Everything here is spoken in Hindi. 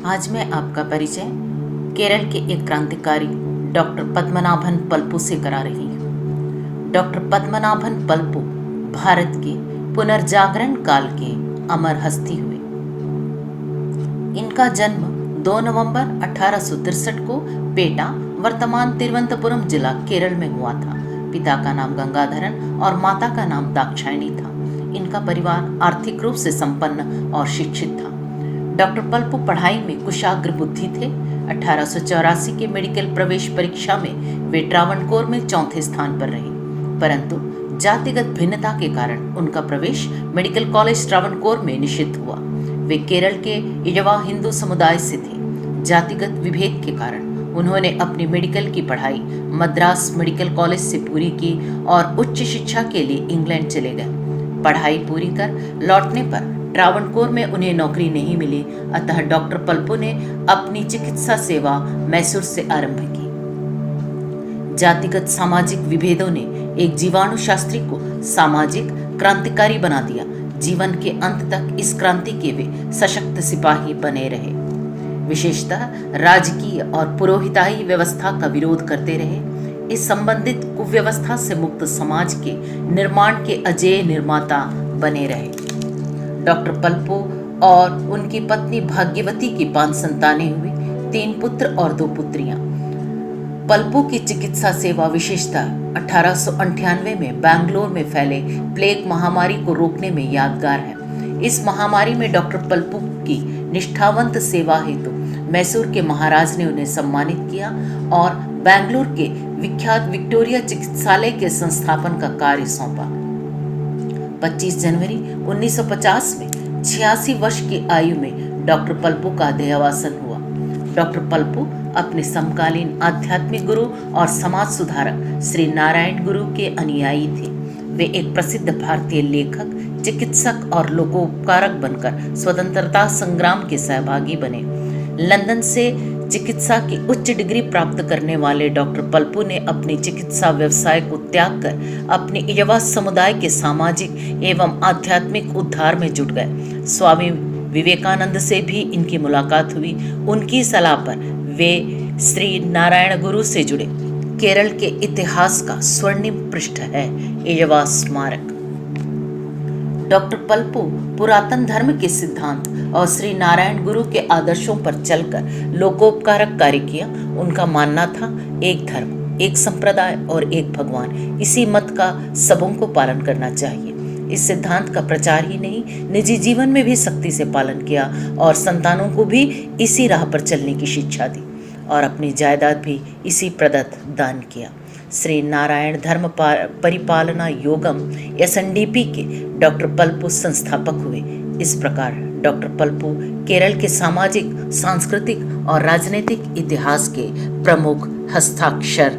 आज मैं आपका परिचय केरल के एक क्रांतिकारी डॉक्टर पद्मनाभन पल्पू से करा रही हूँ। डॉक्टर पद्मनाभन पल्पू भारत के पुनर्जागरण काल के अमर हस्ती हुए। इनका जन्म 2 नवंबर 1863 को पेटा, वर्तमान तिरुवनंतपुरम जिला, केरल में हुआ था। पिता का नाम गंगाधरन और माता का नाम दाक्षायणी था। इनका परिवार आर्थिक रूप से संपन्न और शिक्षित था। डॉक्टर पल्पू पढ़ाई में कुशाग्र बुद्धि थे। 1884 के मेडिकल प्रवेश परीक्षा में वे ट्रावणकोर में चौथे स्थान पर रहे, परंतु जातिगत भिन्नता के कारण उनका प्रवेश मेडिकल कॉलेज ट्रावणकोर में निषिद्ध हुआ। वे केरल के इजवा हिंदू समुदाय से थे। जातिगत विभेद के कारण उन्होंने अपनी मेडिकल की पढ़ाई मद्रास मेडिकल कॉलेज से पूरी की और उच्च शिक्षा के लिए इंग्लैंड चले गए। पढ़ाई पूरी कर लौटने पर ट्रावणकोर में उन्हें नौकरी नहीं मिली, अतः डॉक्टर पल्पू ने अपनी चिकित्सा सेवा मैसूर से आरंभ की। जातिगत सामाजिक विभेदों ने एक जीवाणु शास्त्री को सामाजिक क्रांतिकारी बना दिया। जीवन के अंत तक इस क्रांति के वे सशक्त सिपाही बने रहे। विशेषतः राजकीय और पुरोहिताई व्यवस्था का विरोध करते रहे। इस संबंधित कुव्यवस्था से मुक्त समाज के निर्माण के अजेय निर्माता बने रहे। डॉक्टर पल्पू और उनकी पत्नी भाग्यवती की 5 संतानें हुई, 3 पुत्र और 2 पुत्रियां। पल्पू की चिकित्सा सेवा विशेषता 1898 में बैंगलोर में फैले प्लेग महामारी को रोकने में यादगार है। इस महामारी में डॉक्टर पल्पू की निष्ठावंत सेवा हेतु मैसूर के महाराज ने उन्हें सम्मानित किया और बैंगलोर के विख्यात विक्टोरिया चिकित्सालय के संस्थापन का कार्य सौंपा। 25 जनवरी 1950 में 86 वर्ष की आयु में डॉक्टर पल्पू का देहावसान हुआ। डॉक्टर पल्पू अपने समकालीन आध्यात्मिक गुरु और समाज सुधारक श्री नारायण गुरु के अनुयायी थे। वे एक प्रसिद्ध भारतीय लेखक, चिकित्सक और लोकोपकारक बनकर स्वतंत्रता संग्राम के सहभागी बने। लंदन से चिकित्सा की उच्च डिग्री प्राप्त करने वाले डॉक्टर पल्पू ने अपनी चिकित्सा व्यवसाय को त्याग कर अपने इजवा समुदाय के सामाजिक एवं आध्यात्मिक उद्धार में जुट गए। स्वामी विवेकानंद से भी इनकी मुलाकात हुई। उनकी सलाह पर वे श्री नारायण गुरु से जुड़े। केरल के इतिहास का स्वर्णिम पृष्ठ है इजवा स्मारक। डॉक्टर पल्पू पुरातन धर्म के सिद्धांत और श्री नारायण गुरु के आदर्शों पर चलकर लोकोपकारक कार्य किया। उनका मानना था एक धर्म, एक संप्रदाय और एक भगवान। इसी मत का सबों को पालन करना चाहिए। इस सिद्धांत का प्रचार ही नहीं, निजी जीवन में भी सख्ती से पालन किया और संतानों को भी इसी राह पर चलने की शिक्षा दी और अपनी जायदाद भी इसी प्रदत्त दान किया। श्री नारायण धर्म परिपालना योगम SNDP के डॉक्टर पल्पू संस्थापक हुए। इस प्रकार डॉक्टर पल्पू केरल के सामाजिक, सांस्कृतिक और राजनीतिक इतिहास के प्रमुख हस्ताक्षर